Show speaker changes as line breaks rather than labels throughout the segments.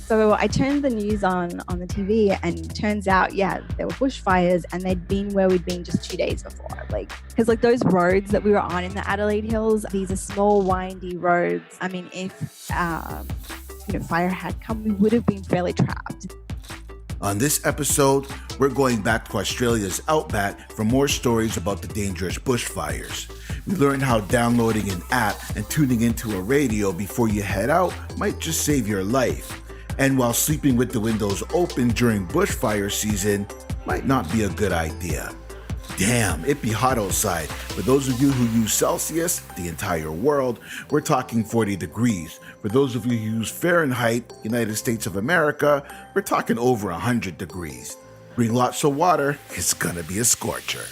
So I turned the news on the TV, and turns out, yeah, there were bushfires, and they'd been where we'd been just 2 days before. Because those roads that we were on in the Adelaide Hills, these are small, windy roads. I mean, if fire had come, we would have been fairly trapped.
On this episode, we're going back to Australia's outback for more stories about the dangerous bushfires. We learned how downloading an app and tuning into a radio before you head out might just save your life. And while sleeping with the windows open during bushfire season might not be a good idea. Damn, it be hot outside. For those of you who use Celsius, the entire world, we're talking 40 degrees. For those of you who use Fahrenheit, United States of America, we're talking over 100 degrees. Bring lots of water, it's gonna be a scorcher.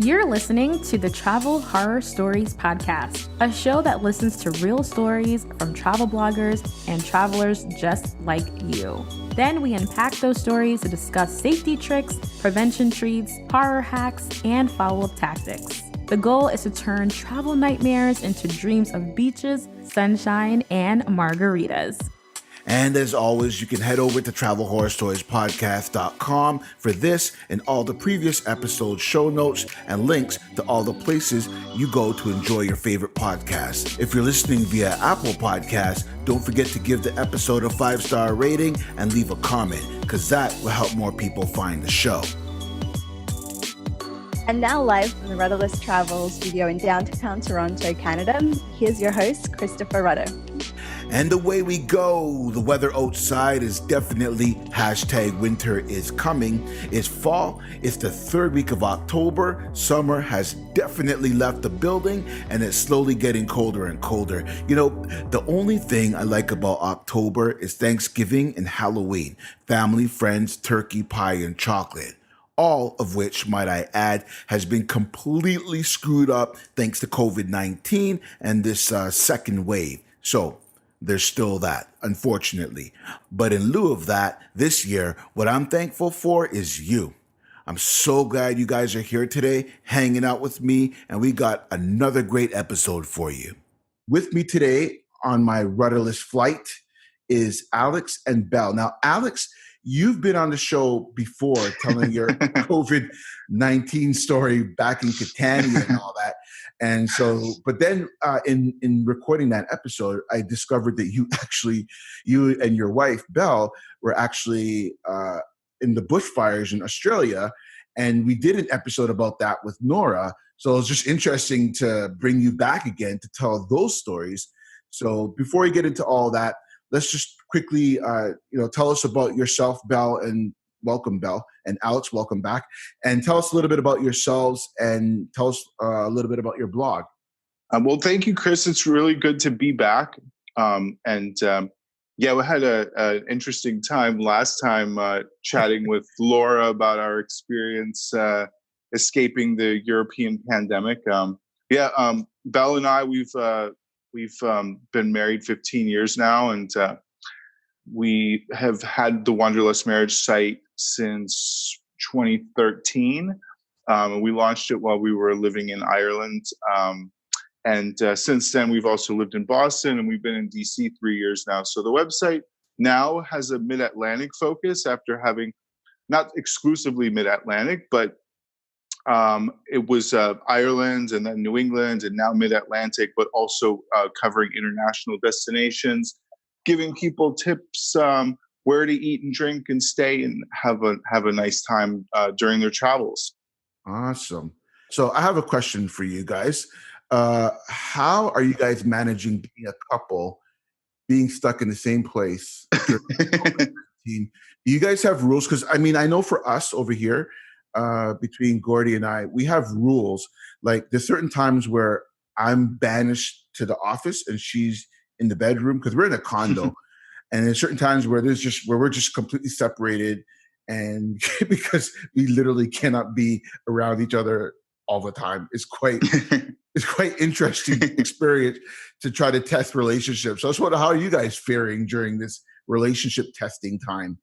You're listening to the Travel Horror Stories podcast, a show that listens to real stories from travel bloggers and travelers just like you. Then we unpack those stories to discuss safety tricks, prevention treats, horror hacks, and follow-up tactics. The goal is to turn travel nightmares into dreams of beaches, sunshine, and margaritas.
And as always, you can head over to travelhorrorstoriespodcast.com for this and all the previous episode show notes and links to all the places you go to enjoy your favorite podcasts. If you're listening via Apple Podcasts, don't forget to give the episode a 5-star rating and leave a comment, because that will help more people find the show.
And now live from the Wanderlust Travel studio in downtown Toronto, Canada, here's your host, Christopher Rudder.
And away we go. The weather outside is definitely #winter is coming. It's fall. It's the third week of October. Summer has definitely left the building, and it's slowly getting colder and colder. You know, the only thing I like about October is Thanksgiving and Halloween. Family, friends, turkey, pie, and chocolate. All of which, might I add, has been completely screwed up thanks to COVID-19 and this second wave. So there's still that, unfortunately. But in lieu of that, this year, what I'm thankful for is you. I'm so glad you guys are here today, hanging out with me, and we got another great episode for you. With me today on my rudderless flight is Alex and Belle. Now, Alex, you've been on the show before telling your COVID-19 story back in Catania and all that. And so, but then in recording that episode, I discovered that you and your wife, Belle, were actually in the bushfires in Australia. And we did an episode about that with Nora. So it was just interesting to bring you back again to tell those stories. So before we get into all that, let's just quickly, tell us about yourself, Belle, and welcome, Belle, and Alex, welcome back. And tell us a little bit about yourselves, and tell us a little bit about your blog.
Well, thank you, Chris. It's really good to be back. We had an interesting time last time chatting with Laura about our experience escaping the European pandemic. Belle and I, we've been married 15 years now, and we have had the Wanderlust Marriage site since 2013. We launched it while we were living in Ireland. Since then, we've also lived in Boston, and we've been in DC 3 years now. So the website now has a Mid-Atlantic focus after having not exclusively Mid-Atlantic, but it was Ireland and then New England and now Mid-Atlantic, but also covering international destinations, giving people tips where to eat and drink and stay and have a nice time during their travels.
Awesome. So I have a question for you guys. How are you guys managing being a couple, being stuck in the same place during COVID-19? Do you guys have rules? Because I know for us over here, between Gordy and I, we have rules. Like there's certain times where I'm banished to the office and she's in the bedroom because we're in a condo. And there's certain times where we're just completely separated, and because we literally cannot be around each other all the time. It's quite interesting experience to try to test relationships. So I just wonder, how are you guys faring during this relationship testing time?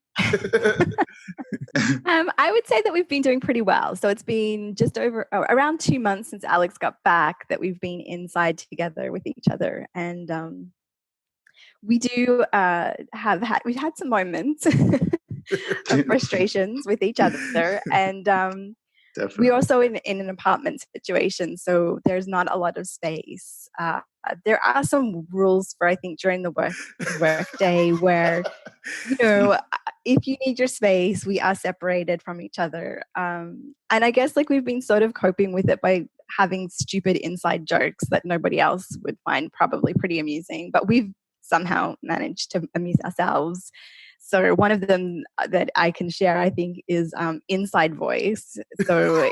I would say that we've been doing pretty well. So it's been just around 2 months since Alex got back that we've been inside together with each other. And we do we've had some moments of frustrations with each other. And
Definitely.
we're also in an apartment situation, so there's not a lot of space. There are some rules for, I think, during the work day where, if you need your space, we are separated from each other. And I guess like we've been sort of coping with it by having stupid inside jokes that nobody else would find probably pretty amusing, but we've somehow managed to amuse ourselves. So one of them that I can share, I think, is inside voice. So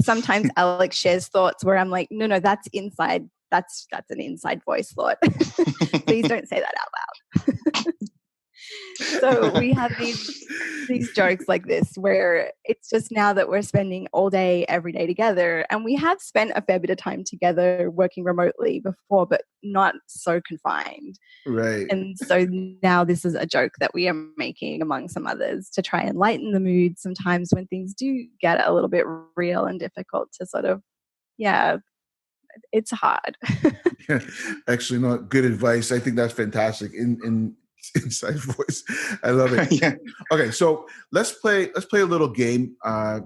sometimes Alex shares thoughts where I'm like, no, that's inside. That's an inside voice thought. Please don't say that out loud. So we have these jokes like this where it's just now that we're spending all day, every day together. And we have spent a fair bit of time together working remotely before, but not so confined.
Right.
And so now this is a joke that we are making among some others to try and lighten the mood sometimes when things do get a little bit real and difficult to sort of, it's hard.
Yeah. Actually, no, good advice. I think that's fantastic. In inside voice, I love it.
Yeah.
Okay, so let's play a little game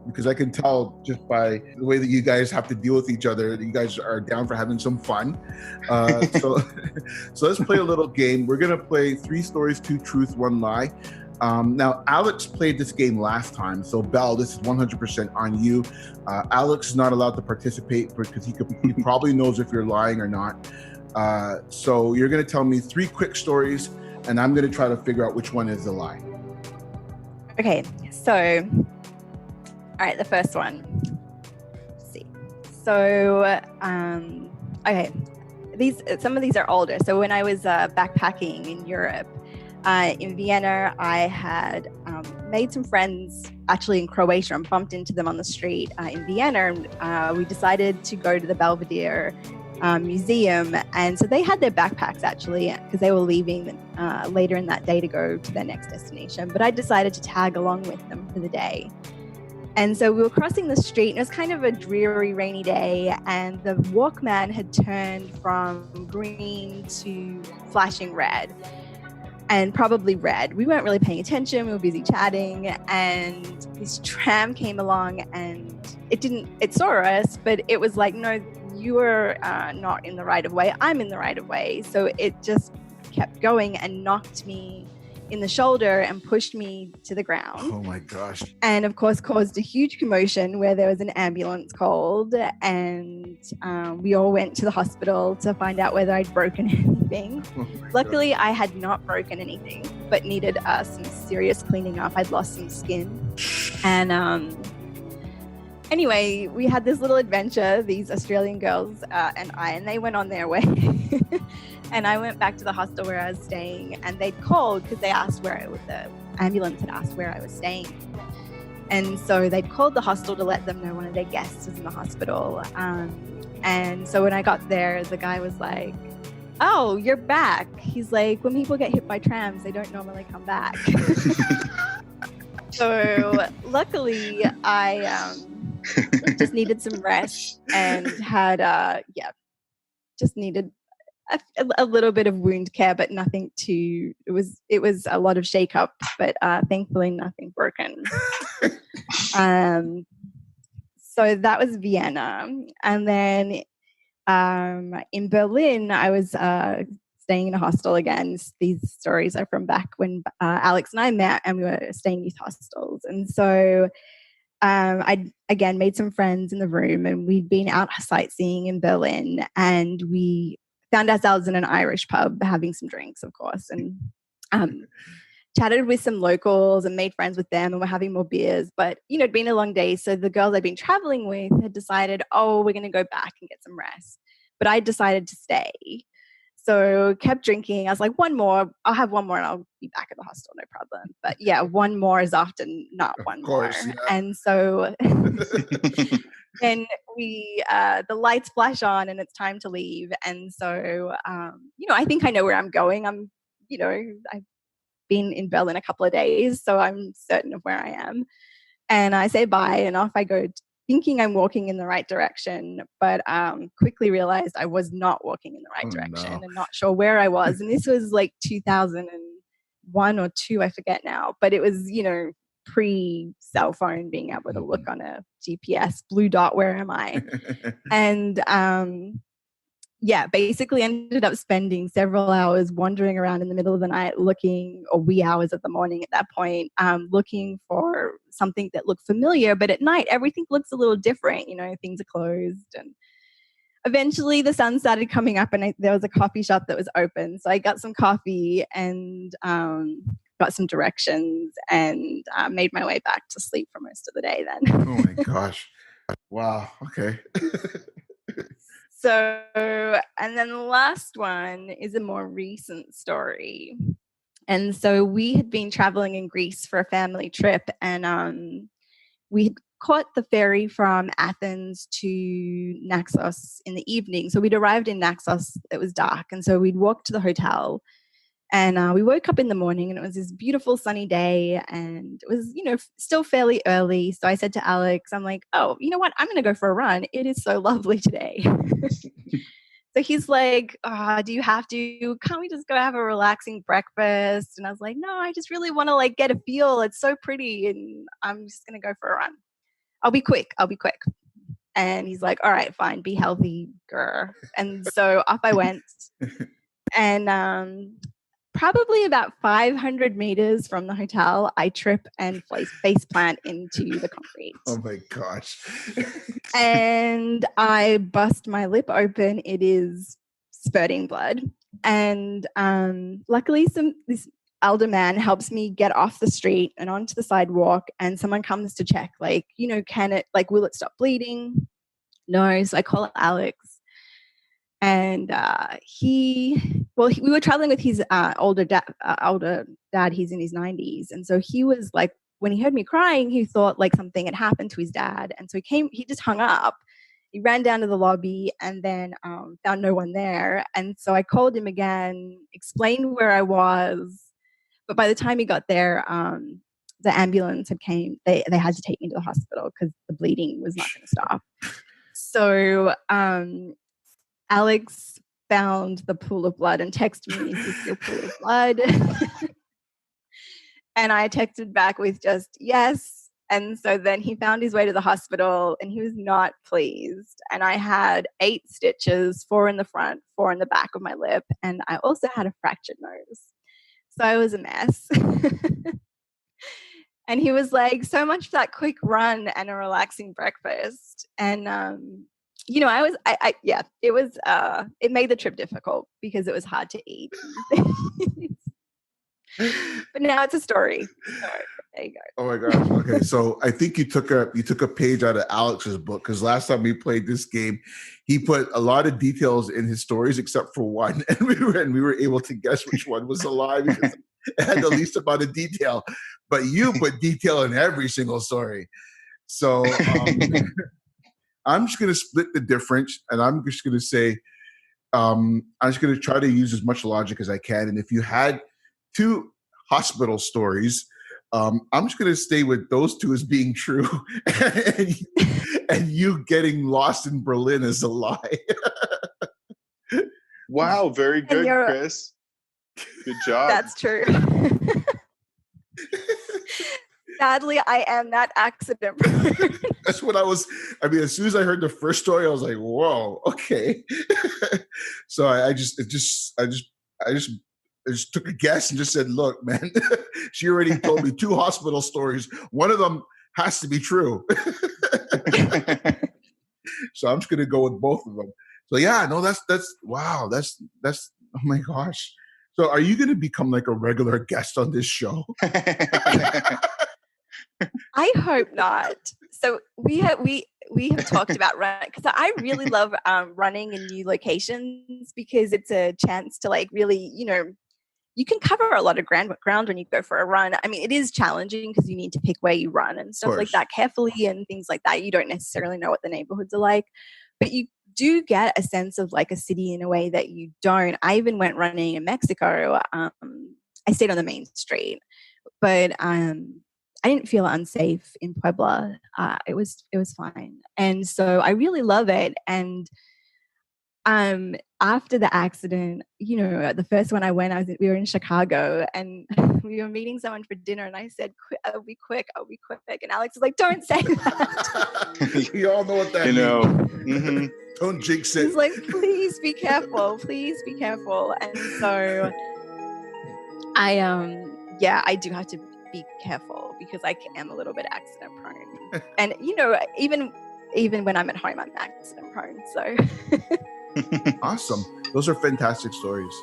because I can tell just by the way that you guys have to deal with each other that you guys are down for having some fun. So let's play a little game. We're gonna play 3 stories, 2 truth, 1 lie. Now, Alex played this game last time, so Belle, this is 100% on you. Alex is not allowed to participate because he probably knows if you're lying or not. So you're going to tell me 3 quick stories, and I'm going to try to figure out which one is a lie.
Okay, so, all right, the first one. Let's see. So, okay, some of these are older. So when I was backpacking in Europe, in Vienna, I had made some friends actually in Croatia and bumped into them on the street in Vienna. And we decided to go to the Belvedere Museum. And so they had their backpacks actually because they were leaving later in that day to go to their next destination. But I decided to tag along with them for the day. And so we were crossing the street and it was kind of a dreary, rainy day. And the Walkman had turned from green to flashing red. And probably red. We weren't really paying attention. We were busy chatting, and this tram came along, and it saw us, but it was like, no, you are not in the right of way. I'm in the right of way. So it just kept going and knocked me in the shoulder and pushed me to the ground.
Oh my gosh.
And of course caused a huge commotion where there was an ambulance called, and we all went to the hospital to find out whether I'd broken anything.
Oh
Luckily,
God.
I had not broken anything, but needed some serious cleaning up. I'd lost some skin. And anyway, we had this little adventure, these Australian girls and they went on their way. And I went back to the hostel where I was staying, and they'd called because they asked the ambulance had asked where I was staying. And so they'd called the hostel to let them know one of their guests was in the hospital. And so when I got there, the guy was like, "Oh, you're back." He's like, "When people get hit by trams, they don't normally come back." So luckily, I just needed some rest and had, just needed a little bit of wound care, but nothing too. It was a lot of shake up, but thankfully nothing broken. So that was Vienna, and then in Berlin, I was staying in a hostel again. These stories are from back when Alex and I met, and we were staying in these hostels, and so. I again made some friends in the room, and we'd been out sightseeing in Berlin, and we found ourselves in an Irish pub having some drinks, of course, and chatted with some locals and made friends with them, and we're having more beers. But, it'd been a long day. So the girls I'd been traveling with had decided, we're going to go back and get some rest. But I decided to stay. So kept drinking. I was like, one more. I'll have one more and I'll be back at the hostel, no problem. But yeah, one more is often not one more.
Yeah.
And so then the lights flash on and it's time to leave. And so, I think I know where I'm going. I been in Berlin a couple of days, so I'm certain of where I am. And I say bye, and off I go, thinking I'm walking in the right direction, but quickly realized I was not walking in the right direction and not sure where I was. And this was like 2001 or 2, I forget now, but it was, pre-cell phone, being able to look on a GPS, blue dot, where am I? And basically ended up spending several hours wandering around in the middle of the night or wee hours of the morning at that point, looking for something that looked familiar. But at night, everything looks a little different. Things are closed. And eventually the sun started coming up, and there was a coffee shop that was open. So I got some coffee and got some directions, and made my way back to sleep for most of the day then.
Oh my gosh. Wow. Okay.
So, and then the last one is a more recent story. And so we had been traveling in Greece for a family trip, and we had caught the ferry from Athens to Naxos in the evening. So we'd arrived in Naxos, it was dark, and so we'd walked to the hotel. And we woke up in the morning, and it was this beautiful sunny day, and it was, still fairly early. So I said to Alex, I'm like, oh, you know what? I'm going to go for a run. It is so lovely today. So he's like, do you have to? Can't we just go have a relaxing breakfast? And I was like, no, I just really want to get a feel. It's so pretty, and I'm just going to go for a run. I'll be quick. And he's like, all right, fine. Be healthy, girl. And so off I went. And probably about 500 meters from the hotel, I trip and face plant into the concrete.
Oh my gosh.
And I bust my lip open. It is spurting blood. And luckily this elder man helps me get off the street and onto the sidewalk, and someone comes to check, will it stop bleeding? No. So I call Alex. And we were traveling with his older dad. He's in his 90s. And so he was like, when he heard me crying, he thought something had happened to his dad. And so he just hung up. He ran down to the lobby and then found no one there. And so I called him again, explained where I was. But by the time he got there, the ambulance had came. They had to take me to the hospital because the bleeding was not going to stop. So Alex found the pool of blood and texted me, "Is this your pool of blood?" And I texted back with just yes. And so then he found his way to the hospital, and he was not pleased. And I had 8 stitches, 4 in the front, 4 in the back of my lip. And I also had a fractured nose. So I was a mess. And he was like, so much for that quick run and a relaxing breakfast. And it made the trip difficult because it was hard to eat. But now it's a story. So, there you go.
Oh my gosh. Okay. So I think you took a page out of Alex's book, because last time we played this game, he put a lot of details in his stories except for one. And we were able to guess which one was a lie because it had the least amount of detail. But you put detail in every single story. So I'm just going to split the difference, and I'm just going to say, I'm just going to try to use as much logic as I can. And if you had 2 hospital stories, I'm just going to stay with those 2 as being true, and you getting lost in Berlin is a lie.
Wow, very good, Chris. Good job.
That's true. Sadly, I am that accident.
That's what as soon as I heard the first story, I was like, whoa, okay. So I just took a guess and just said, look, man, she already told me 2 hospital stories. One of them has to be true. So I'm just going to go with both of them. So yeah, no, that's wow. That's, oh my gosh. So are you going to become like a regular guest on this show?
I hope not. So we have talked about running, because I really love running in new locations, because it's a chance to really, you can cover a lot of ground when you go for a run. I mean, it is challenging because you need to pick where you run and stuff like that carefully and things like that. You don't necessarily know what the neighborhoods are like, but you do get a sense of a city in a way that you don't. I even went running in Mexico I stayed on the main street, but I didn't feel unsafe in Puebla. It was fine, and so I really love it. And after the accident, the first one I went, we were in Chicago, and we were meeting someone for dinner, and I said, I'll be quick. And Alex was like, don't say that.
You all know what that means.
Mm-hmm.
Don't jinx it.
He's like, please be careful. And so I do have to be careful because I am a little bit accident prone. And, even when I'm at home, I'm accident prone. So
Awesome. Those are fantastic stories.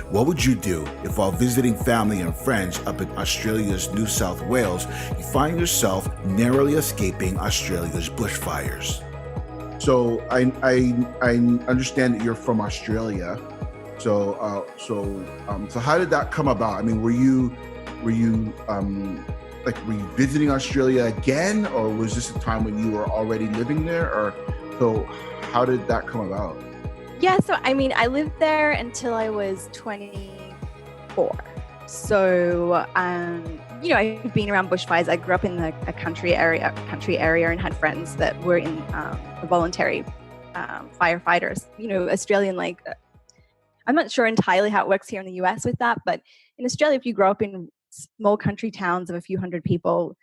What would you do if, while visiting family and friends up in Australia's New South Wales, you find yourself narrowly escaping Australia's bushfires? So I understand that you're from Australia. So how did that come about? I mean, were you visiting Australia again, or was this a time when you were already living there, or so how did that come about?
Yeah, so I mean, I lived there until I was 24. So, I've been around bushfires. I grew up in a country area and had friends that were in the voluntary firefighters. Australian, I'm not sure entirely how it works here in the US with that, but in Australia, if you grow up in small country towns of a few hundred people,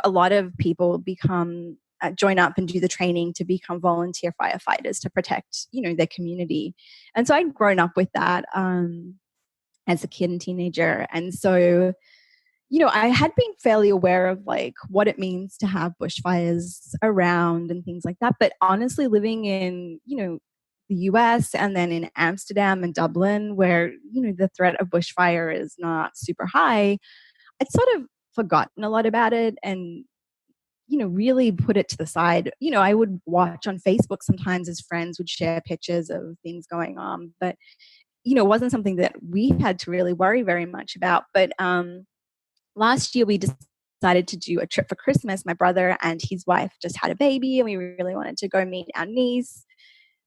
a lot of people become join up and do the training to become volunteer firefighters to protect, their community. And so I'd grown up with that as a kid and teenager. And so, I had been fairly aware of what it means to have bushfires around and things like that. But honestly, living in, the US and then in Amsterdam and Dublin, where, the threat of bushfire is not super high, I'd sort of forgotten a lot about it and really put it to the side. I would watch on Facebook sometimes as friends would share pictures of things going on, but, it wasn't something that we had to really worry very much about. But last year we decided to do a trip for Christmas. My brother and his wife just had a baby and we really wanted to go meet our niece.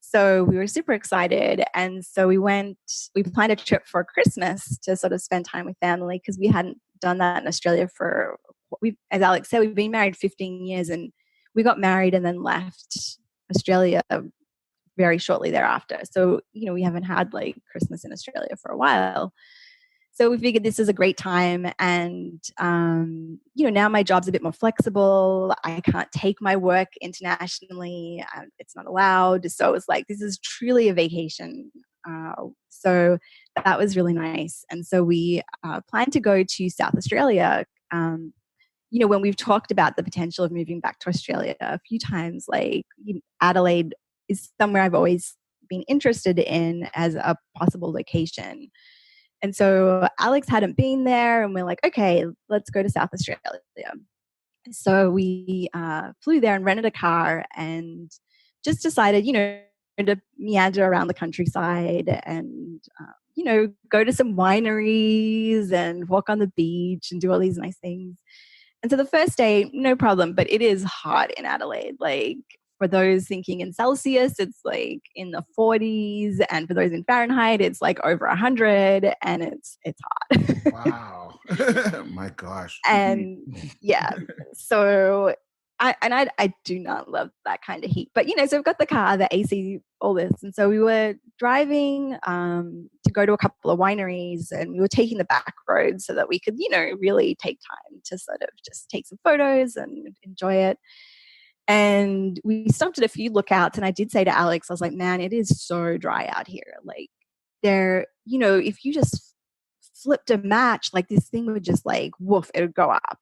So we were super excited. And so we planned a trip for Christmas to sort of spend time with family because we hadn't done that in Australia as Alex said, we've been married 15 years and we got married and then left Australia very shortly thereafter. So, we haven't had Christmas in Australia for a while. So we figured this is a great time. And, now my job's a bit more flexible. I can't take my work internationally. It's not allowed. So it was this is truly a vacation. So that was really nice. And so we planned to go to South Australia. When we've talked about the potential of moving back to Australia a few times, Adelaide is somewhere I've always been interested in as a possible location. And so Alex hadn't been there and we're like, okay, let's go to South Australia. So we flew there and rented a car and just decided, to meander around the countryside and, go to some wineries and walk on the beach and do all these nice things. And so the first day, no problem, but it is hot in Adelaide. For those thinking in Celsius, it's in the 40s, and for those in Fahrenheit, it's over 100, and it's hot.
Wow. My gosh.
And yeah, so I do not love that kind of heat. But so we've got the car, the AC, all this, and so we were driving to go to a couple of wineries, and we were taking the back roads so that we could really take time to sort of just take some photos and enjoy it. And we stopped at a few lookouts, and I did say to Alex, I was like, man, it is so dry out here. There, if you just flipped a match, this thing would just woof, it would go up.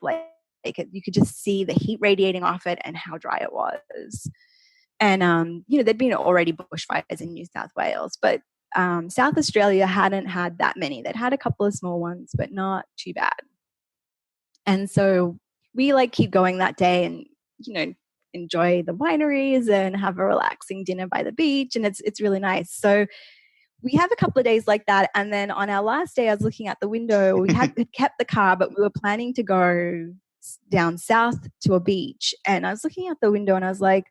You could just see the heat radiating off it and how dry it was. And, there'd been already bushfires in New South Wales, but South Australia hadn't had that many. They'd had a couple of small ones, but not too bad. And so we keep going that day and, enjoy the wineries and have a relaxing dinner by the beach. And it's really nice. So we have a couple of days like that. And then on our last day, I was looking out the window. We had kept the car, but we were planning to go down south to a beach. And I was looking out the window and I was like,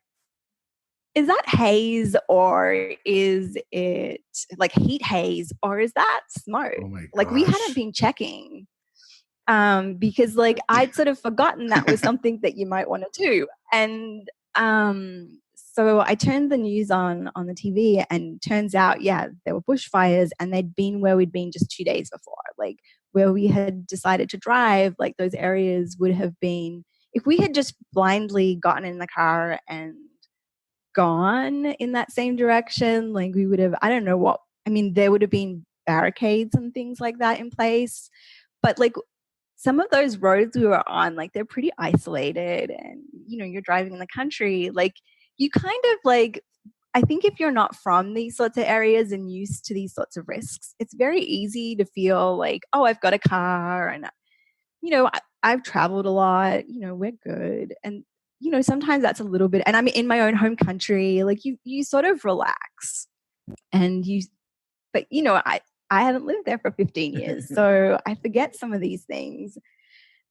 is that haze or is it like heat haze or is that smoke?
Oh my
like we
gosh.
hadn't been checking because like I'd sort of forgotten that was something that you might want to do. And so I turned the news on the TV and turns out, yeah, there were bushfires and they'd been where we'd been just 2 days before. Like where we had decided to drive, like those areas would have been, if we had just blindly gotten in the car and gone in that same direction, like we would have, I don't know what, I mean, there would have been barricades and things like that in place. But like some of those roads we were on, like they're pretty isolated and, you know, you're driving in the country, like you kind of like, I think if you're not from these sorts of areas and used to these sorts of risks, it's very easy to feel like, oh, I've got a car and, you know, I've traveled a lot, you know, we're good. And, you know, sometimes that's a little bit, and I'm in my own home country, like you sort of relax and but you know, I haven't lived there for 15 years, so I forget some of these things.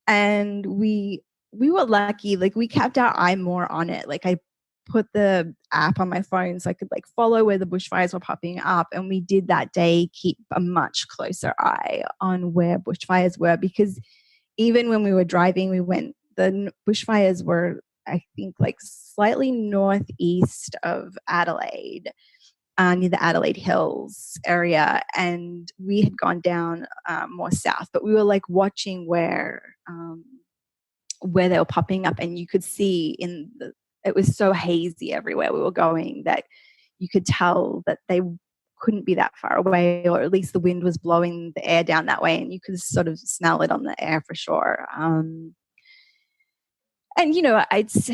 And we were lucky, like we kept our eye more on it. Like I put the app on my phone so I could like follow where the bushfires were popping up. And we did that day keep a much closer eye on where bushfires were, because even when we were driving, the bushfires were, I think, like slightly northeast of Adelaide, near the Adelaide Hills area. And we had gone down more south, but we were like watching where they were popping up. And you could see it was so hazy everywhere we were going that you could tell that they couldn't be that far away, or at least the wind was blowing the air down that way and you could sort of smell it on the air for sure. And, you know, it's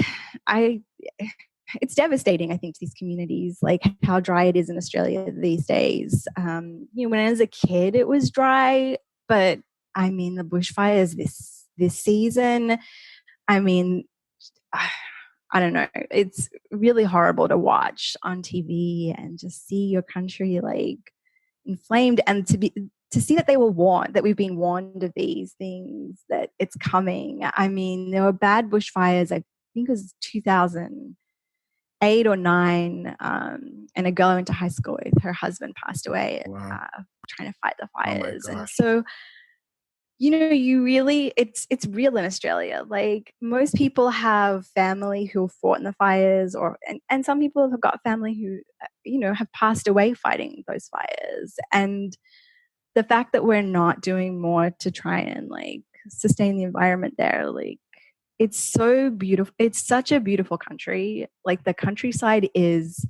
devastating, I think, to these communities, like how dry it is in Australia these days. You know, when I was a kid, it was dry, but I mean, the bushfires this season, I mean, I don't know. It's really horrible to watch on TV and just see your country like inflamed, and to see that they were warned, that we've been warned of these things, that it's coming. I mean, there were bad bushfires, I think it was 2008 or 9, and a girl I went to high school with, her husband passed away.
Wow.
Trying to fight the fires.
Oh my
and
gosh.
so, you know, it's real in Australia. Like most people have family who fought in the fires, and some people have got family who, you know, have passed away fighting those fires. And the fact that we're not doing more to try and like sustain the environment there, like it's so beautiful. It's such a beautiful country. Like the countryside is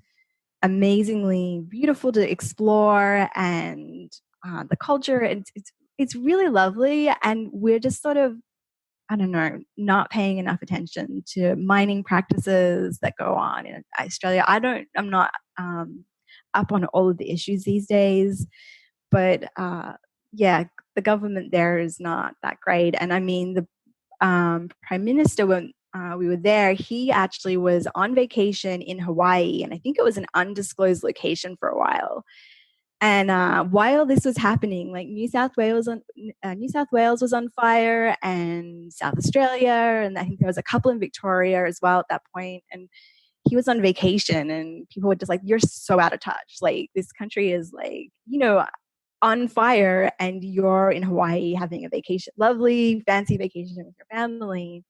amazingly beautiful to explore, and the culture, it's really lovely. And we're just sort of, I don't know, not paying enough attention to mining practices that go on in Australia. I'm not up on all of the issues these days, but yeah, the government there is not that great. And I mean, the Prime Minister, when we were there, he actually was on vacation in Hawaii, and I think it was an undisclosed location for a while. And while this was happening, like New South Wales was on fire, and South Australia, and I think there was a couple in Victoria as well at that point. And he was on vacation, and people were just like, "You're so out of touch. Like this country is like, you know, on fire, and you're in Hawaii having a vacation, lovely, fancy vacation with your family."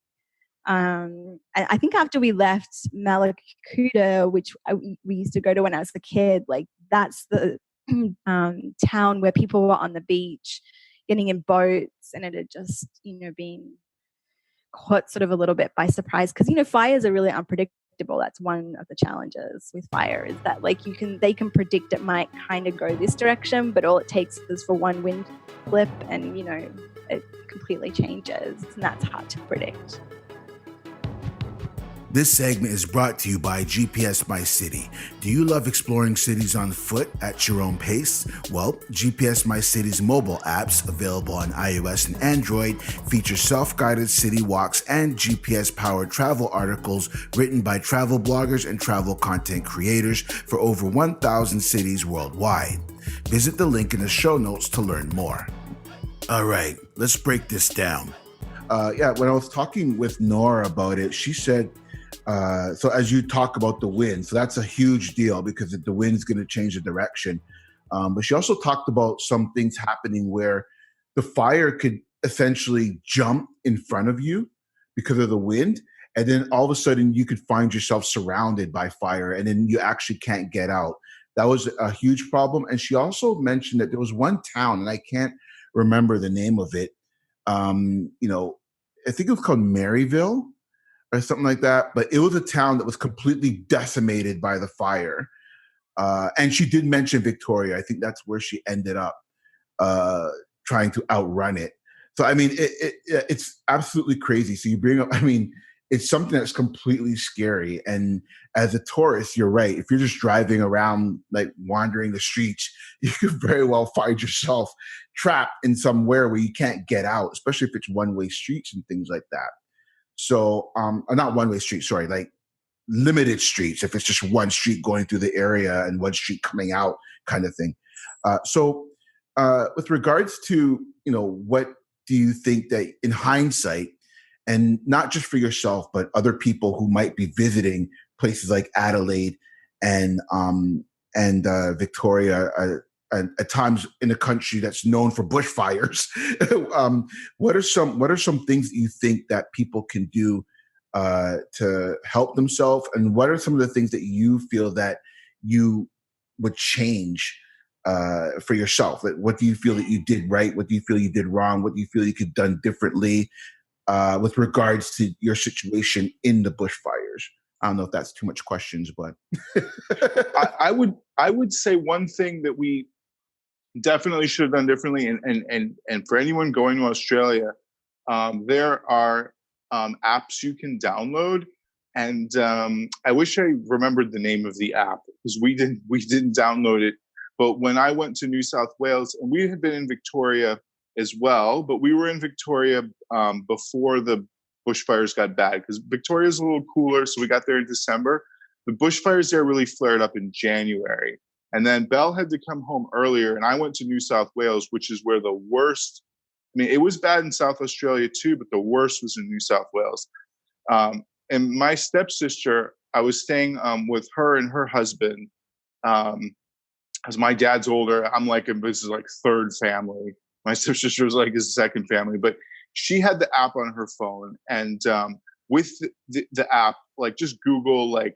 I think after we left Malakuta, which we used to go to when I was a kid, like that's the town where people were on the beach getting in boats, and it had just, you know, been caught sort of a little bit by surprise, because, you know, fires are really unpredictable. That's one of the challenges with fire, is that like they can predict it might kind of go this direction, but all it takes is for one wind flip and, you know, it completely changes, and that's hard to predict.
This segment is brought to you by GPS My City. Do you love exploring cities on foot at your own pace? Well, GPS My City's mobile apps, available on iOS and Android, feature self-guided city walks and GPS-powered travel articles written by travel bloggers and travel content creators for over 1,000 cities worldwide. Visit the link in the show notes to learn more. All right, let's break this down. When I was talking with Nora about it, she said, so as you talk about the wind, so that's a huge deal because the wind's going to change the direction. But she also talked about some things happening where the fire could essentially jump in front of you because of the wind. And then all of a sudden you could find yourself surrounded by fire and then you actually can't get out. That was a huge problem. And she also mentioned that there was one town, and I can't remember the name of it. I think it was called Maryville or something like that. But it was a town that was completely decimated by the fire. And she did mention Victoria. I think that's where she ended up trying to outrun it. So, I mean, it's absolutely crazy. So you bring up, I mean, it's something that's completely scary. And as a tourist, you're right. If you're just driving around, like wandering the streets, you could very well find yourself trapped in somewhere where you can't get out, especially if it's one-way streets and things like that. So, not one-way streets, sorry, like limited streets, if it's just one street going through the area and one street coming out kind of thing. With regards to, what do you think that in hindsight, and not just for yourself, but other people who might be visiting places like Adelaide and Victoria, at times in a country that's known for bushfires, what are some things that you think that people can do to help themselves, and what are some of the things that you feel that you would change for yourself? Like, what do you feel that you did right? What do you feel you did wrong? What do you feel you could have done differently with regards to your situation in the bushfires? I don't know if that's too much questions, but
I would say one thing that we definitely should have done differently, and for anyone going to Australia, there are apps you can download, and I wish I remembered the name of the app because we didn't download it. But when I went to New South Wales, and we had been in Victoria as well, but we were in Victoria before the bushfires got bad because Victoria is a little cooler, so we got there in December. The bushfires there really flared up in January, and then Belle had to come home earlier, and I went to New South Wales, which is where the worst. I mean, it was bad in South Australia too, but the worst was in New South Wales. And my stepsister, I was staying with her and her husband. As my dad's older, I'm like, this is like third family. My stepsister was like his second family, but she had the app on her phone, and with the app, like just Google like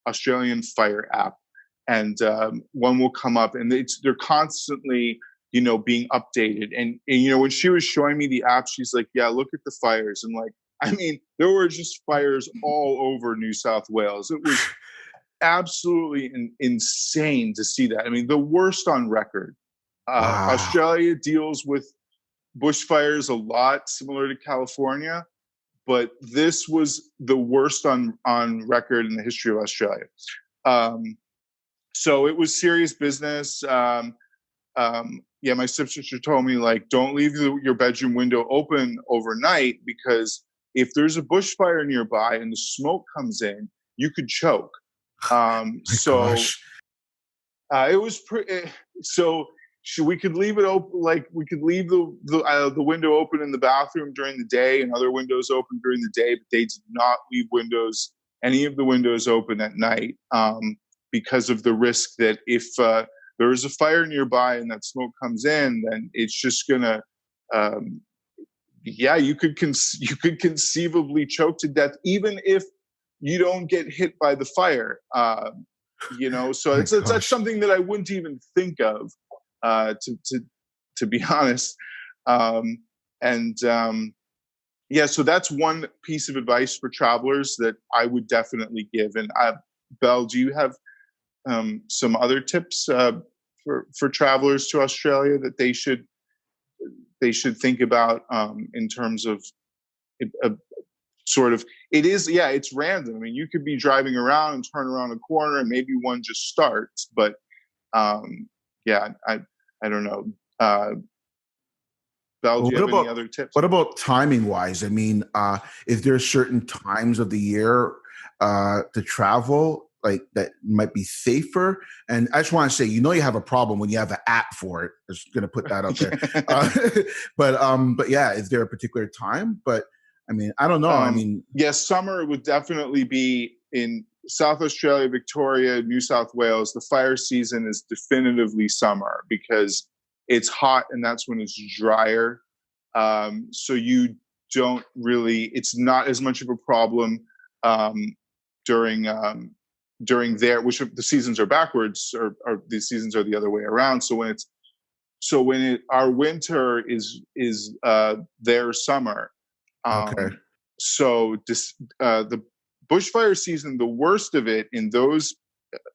Australian fire app, and one will come up, and they're constantly being updated. And when she was showing me the app, she's like, yeah, look at the fires. And like, I mean, there were just fires all over New South Wales. It was absolutely insane to see that. I mean, the worst on record.
Wow.
Australia deals with bushfires a lot, similar to California, but this was the worst on record in the history of Australia. So it was serious business. My stepsister told me, like, don't leave your bedroom window open overnight because if there's a bushfire nearby and the smoke comes in, you could choke. It was pretty. We could leave it open, like we could leave the window open in the bathroom during the day and other windows open during the day, but they did not leave any of the windows open at night because of the risk that if there is a fire nearby and that smoke comes in, then it's just gonna, you could conceivably choke to death, even if you don't get hit by the fire. So that's something that I wouldn't even think of, to be honest. So that's one piece of advice for travelers that I would definitely give. And Belle, do you have some other tips for travelers to Australia that they should think about in terms of sort of, it's random. I mean, you could be driving around and turn around a corner and maybe one just starts, but I don't know. Belle, do you have any other tips?
What about timing wise? I mean, is there certain times of the year to travel? like that might be safer? And I just want to say, you have a problem when you have an app for it. I'm just gonna put that out there. But yeah, is there a particular time? But I mean, I don't know. I mean,
yes, summer would definitely be in South Australia, Victoria, New South Wales. The fire season is definitively summer because it's hot and that's when it's drier. So you don't really, it's not as much of a problem during there, which the seasons are backwards, or the seasons are the other way around. So our winter is their summer.
okay.
So the bushfire season, the worst of it in those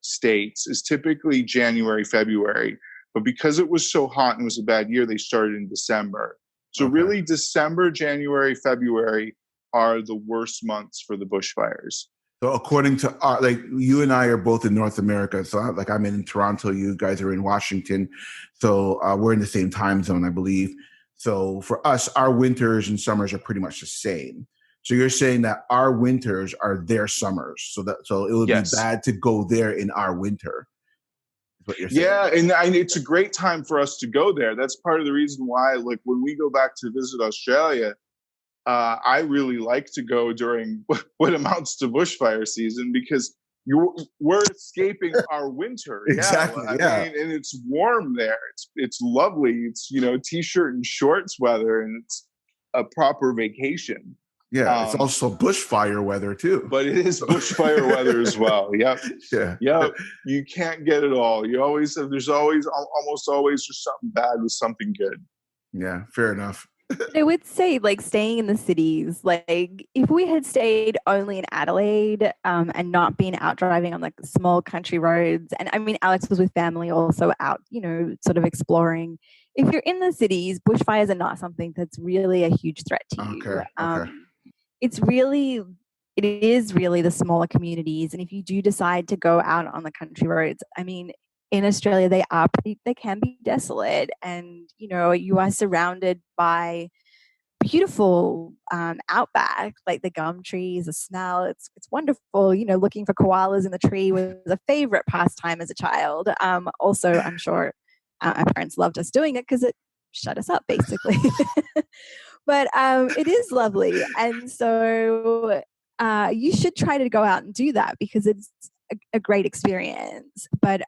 states is typically January, February. But because it was so hot and it was a bad year, they started in December. So really December, January, February are the worst months for the bushfires.
So according to like you and I are both in North America. So like I'm in Toronto, you guys are in Washington. So we're in the same time zone, I believe. So for us, our winters and summers are pretty much the same. So you're saying that our winters are their summers. So it would be bad to go there in our winter. Is what you're saying.
Yeah, and it's a great time for us to go there. That's part of the reason why, like when we go back to visit Australia, I really like to go during what amounts to bushfire season because we're escaping our winter.
Exactly.
I mean, and it's warm there. It's lovely. It's t-shirt and shorts weather, and it's a proper vacation.
Yeah, it's also bushfire weather too.
But it is bushfire weather as well. Yep.
Yeah.
Yep. You can't get it all. There's almost always just something bad with something good.
Yeah, fair enough.
I would say, like, staying in the cities, like if we had stayed only in Adelaide and not been out driving on like small country roads, and I mean, Alex was with family also out, sort of exploring. If you're in the cities, bushfires are not something that's really a huge threat to you.
Okay.
It is really the smaller communities, and if you do decide to go out on the country roads, I mean, in Australia, they can be desolate, and you are surrounded by beautiful outback, like the gum trees, the smell. It's wonderful. Looking for koalas in the tree was a favorite pastime as a child. Also, I'm sure our parents loved us doing it because it shut us up, basically. But it is lovely, and so you should try to go out and do that because it's a great experience. But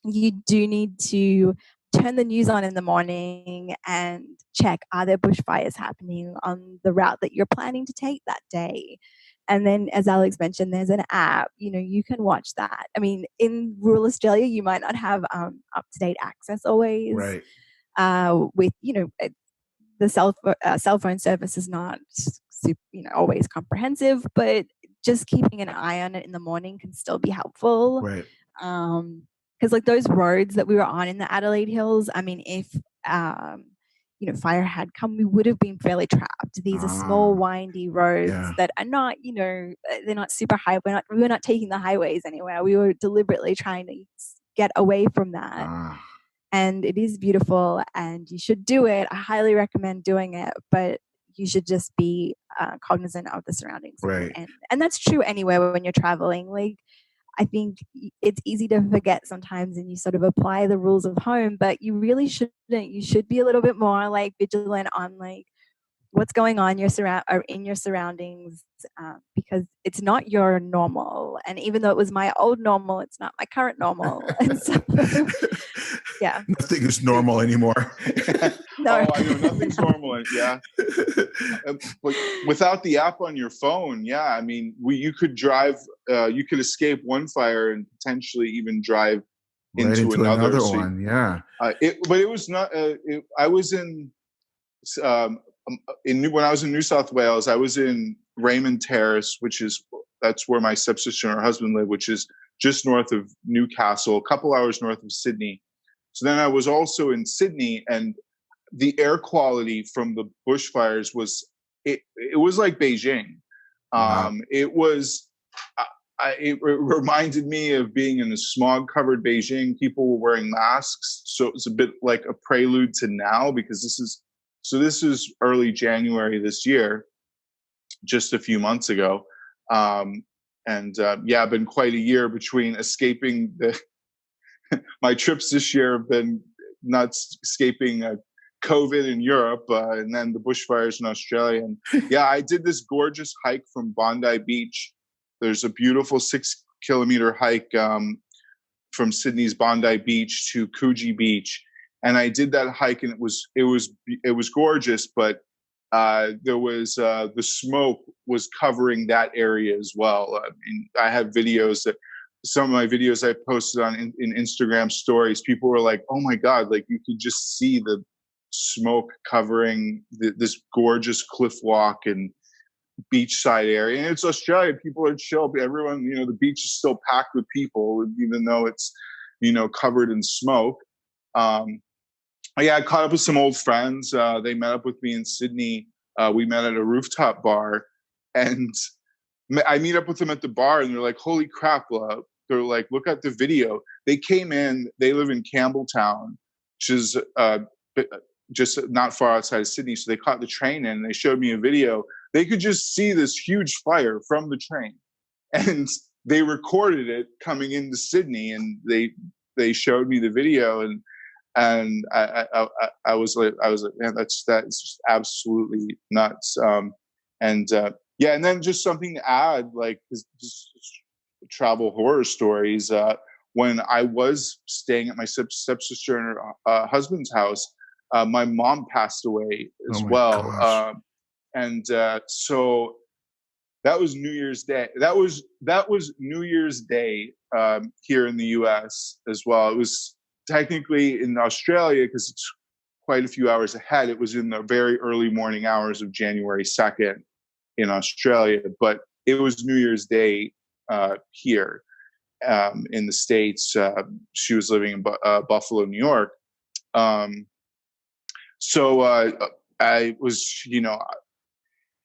you do need to turn the news on in the morning and check, are there bushfires happening on the route that you're planning to take that day? And then, as Alex mentioned, there's an app, you can watch that. I mean, in rural Australia, you might not have up-to-date access always.
Right.
With, the cell phone service is not super, always comprehensive, but just keeping an eye on it in the morning can still be helpful.
Right.
Because like those roads that we were on in the Adelaide Hills, I mean, if fire had come, we would have been fairly trapped. These are small, windy roads that are not, they're not super high. We were not taking the highways anywhere. We were deliberately trying to get away from that. And it is beautiful, and you should do it. I highly recommend doing it, but you should just be cognizant of the surroundings.
Right.
And that's true anywhere when you're traveling. Like, I think it's easy to forget sometimes, and you sort of apply the rules of home, but you really shouldn't. You should be a little bit more like vigilant on like what's going on in your surroundings, because it's not your normal. And even though it was my old normal, it's not my current normal. And so, yeah,
nothing is normal anymore.
No. Oh, I know nothing's normal. Yeah, but without the app on your phone, I mean, you could drive, you could escape one fire and potentially even drive into another
one. Yeah,
but it was not. I was in. When I was in New South Wales, I was in Raymond Terrace, that's where my stepsister and her husband live, which is just north of Newcastle, a couple hours north of Sydney. So then I was also in Sydney, and the air quality from the bushfires was like Beijing.
Wow.
It reminded me of being in a smog-covered Beijing. People were wearing masks, so it's a bit like a prelude to now, because this is early January this year, just a few months ago. And been quite a year between escaping my trips this year have been nuts, escaping COVID in Europe, and then the bushfires in Australia. And I did this gorgeous hike from Bondi Beach. There's a beautiful 6-kilometer hike from Sydney's Bondi Beach to Coogee Beach, and I did that hike, and it was gorgeous, but there was the smoke was covering that area as well. I mean, I have videos that some of my videos I posted on in Instagram stories. People were like, "Oh my God!" Like you could just see the smoke covering this gorgeous cliff walk and beachside area. And it's Australia. People are chill. Everyone, the beach is still packed with people, even though it's, covered in smoke. I caught up with some old friends. They met up with me in Sydney. We met at a rooftop bar, and I meet up with them at the bar, and they're like, "Holy crap!" They're like, "Look at the video." They came in. They live in Campbelltown, which is just not far outside of Sydney. So they caught the train in, and they showed me a video. They could just see this huge fire from the train, and they recorded it coming into Sydney, and they showed me the video, and I was like, man, that's just absolutely nuts. And then just something to add, like just travel horror stories. When I was staying at my stepsister and her husband's house, my mom passed away as well. So that was New Year's Day. That was New Year's Day here in the U.S. as well. It was technically in Australia, because it's quite a few hours ahead. It was in the very early morning hours of January 2nd in Australia, but it was New Year's Day here in the States. She was living in Buffalo, New York. So I was,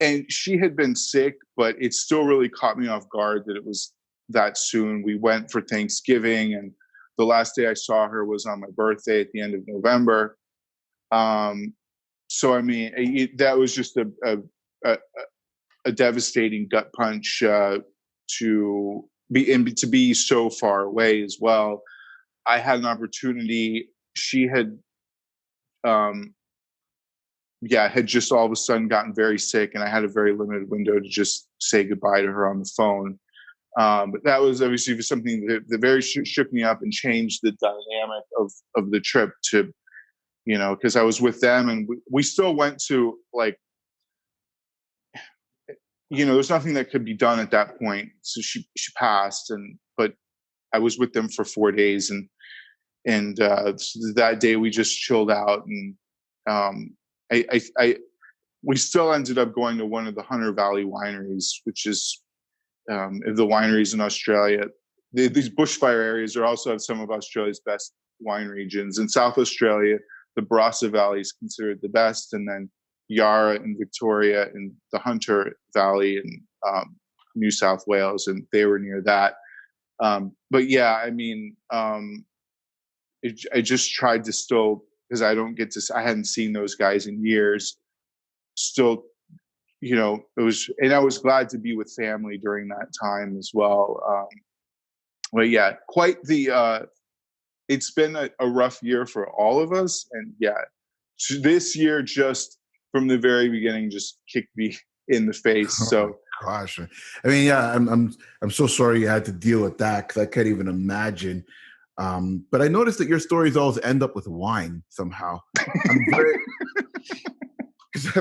and she had been sick, but it still really caught me off guard that it was that soon. We went for Thanksgiving, and the last day I saw her was on my birthday at the end of November. So, I mean, that was just a devastating gut punch to be so far away as well. I had an opportunity. She had, had just all of a sudden gotten very sick, and I had a very limited window to just say goodbye to her on the phone. But that was obviously something that very shook me up and changed the dynamic of the trip to, because I was with them, and we still went to, like, there's nothing that could be done at that point. So she passed, but I was with them for 4 days, and that day we just chilled out, and we still ended up going to one of the Hunter Valley wineries, which is the wineries in Australia. These bushfire areas also have some of Australia's best wine regions. In South Australia, the Barossa Valley is considered the best, and then Yarra and Victoria and the Hunter Valley in New South Wales, and they were near that. But yeah, I mean, I just tried to still, because I hadn't seen those guys in years, still, it was, and I was glad to be with family during that time as well. But yeah, quite it's been a rough year for all of us. And this year, just from the very beginning, just kicked me in the face. So
gosh, I mean, I'm so sorry you had to deal with that, because I can't even imagine. But I noticed that your stories always end up with wine somehow.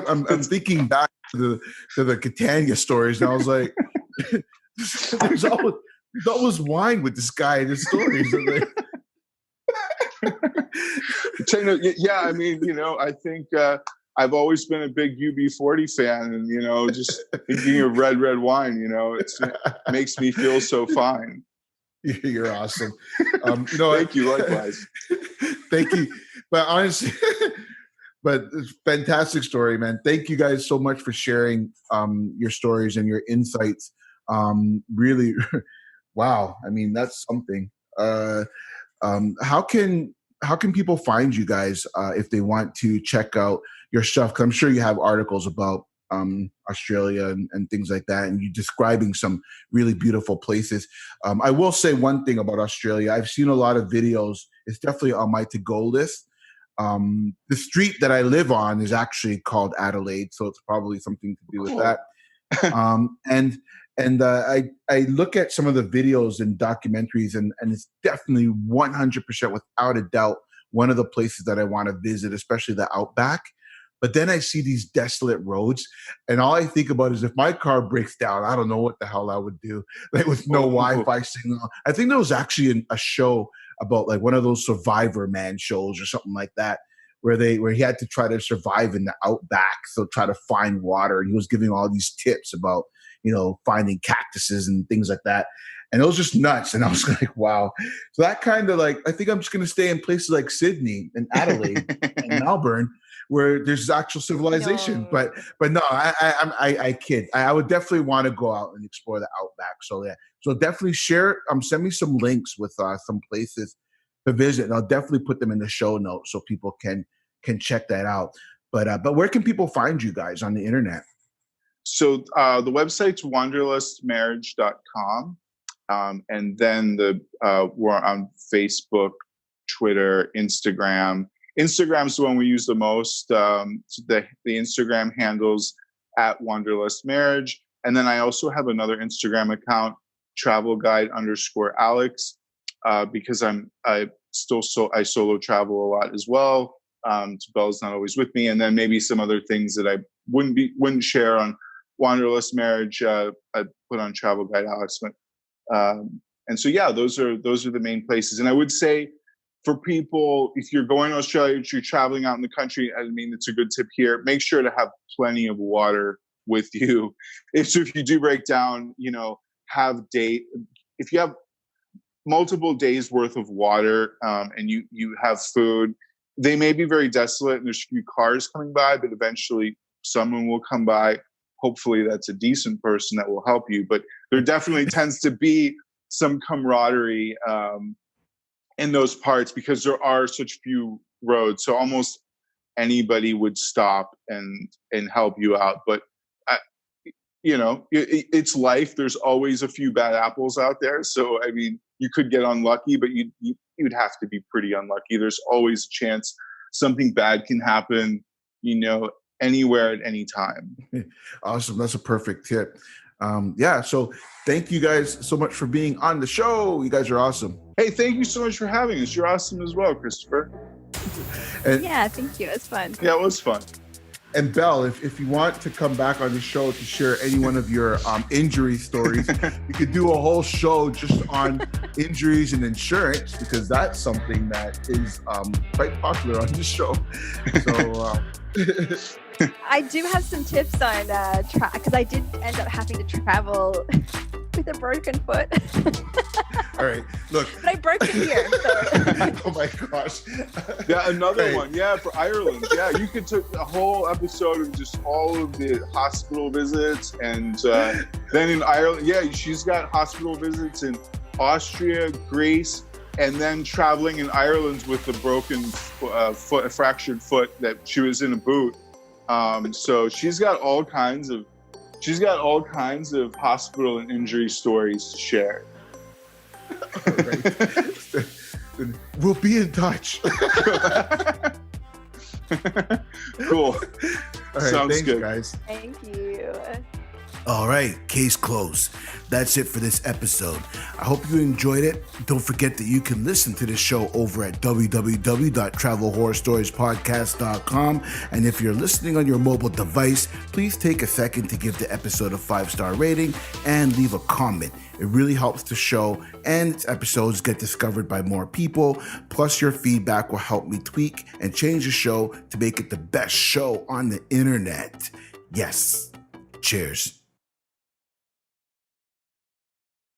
I'm thinking back to the Catania stories, and I was like, there's always wine with this guy in his stories.
Yeah, I mean, I think I've always been a big UB40 fan, and just thinking of red wine, it makes me feel so fine.
You're awesome.
Thank you, likewise.
Thank you. But honestly, but it's a fantastic story, man. Thank you guys so much for sharing your stories and your insights. Really, wow. I mean, that's something. How can people find you guys if they want to check out your stuff? 'Cause I'm sure you have articles about Australia and things like that, and you describing some really beautiful places. I will say one thing about Australia. I've seen a lot of videos. It's definitely on my to-go list. The street that I live on is actually called Adelaide, so it's probably something to do with that. I look at some of the videos and documentaries, and it's definitely 100% without a doubt one of the places that I want to visit, especially the outback. But then I see these desolate roads, and all I think about is if my car breaks down, I don't know what the hell I would do. Like with no Wi-Fi signal. I think there was actually a show about like one of those Survivor Man shows or something like that, where he had to try to survive in the outback, so try to find water, and he was giving all these tips about finding cactuses and things like that. And it was just nuts. And I was like, wow. So that kind of like, I think I'm just going to stay in places like Sydney and Adelaide and Melbourne, where there's actual civilization. No. But no, I kid. I would definitely want to go out and explore the outback. So yeah. So definitely send me some links with some places to visit, and I'll definitely put them in the show notes so people can check that out. But where can people find you guys on the internet?
So the website's wanderlustmarriage.com. And then we're on Facebook, Twitter, Instagram. Instagram's the one we use the most. So the Instagram handles at Wanderlust Marriage. And then I also have another Instagram account, travelguide_Alex, because I solo travel a lot as well. Belle's not always with me. And then maybe some other things that I wouldn't share on Wanderlust Marriage, I put on Travel Guide Alex. And so, yeah, those are the main places. And I would say for people, if you're going to Australia, if you're traveling out in the country, I mean, it's a good tip here. Make sure to have plenty of water with you. If you do break down, if you have multiple days worth of water and you have food, they may be very desolate and there's a few cars coming by, but eventually someone will come by. Hopefully that's a decent person that will help you. But there definitely tends to be some camaraderie in those parts because there are such few roads. So almost anybody would stop and help you out. But, it's life. There's always a few bad apples out there. So, I mean, you could get unlucky, but you'd have to be pretty unlucky. There's always a chance something bad can happen, anywhere at any time.
Awesome. That's a perfect tip. So thank you guys so much for being on the show. You guys are awesome.
Hey, thank you so much for having us. You're awesome as well, Christopher.
Yeah, thank you. It was fun.
Yeah, it was fun.
And Belle, if you want to come back on the show to share any one of your injury stories, you could do a whole show just on injuries and insurance, because that's something that is quite popular on the show. So
I do have some tips on because I did end up having to travel with a broken foot.
All right, look.
But I broke it here. So.
Oh my gosh.
Yeah, another one. Yeah, for Ireland. Yeah, you could take a whole episode of just all of the hospital visits, and then in Ireland, yeah, she's got hospital visits in Austria, Greece, and then traveling in Ireland with the broken foot, a fractured foot that she was in a boot. So she's got all kinds of hospital and injury stories to share.
All right. We'll be in touch.
Cool.
All right,
Sounds
thanks,
good,
guys.
Thank you.
All right, case closed. That's it for this episode. I hope you enjoyed it. Don't forget that you can listen to this show over at www.travelhorrorstoriespodcast.com. And if you're listening on your mobile device, please take a second to give the episode a 5-star rating and leave a comment. It really helps the show, and its episodes get discovered by more people. Plus, your feedback will help me tweak and change the show to make it the best show on the internet. Yes. Cheers.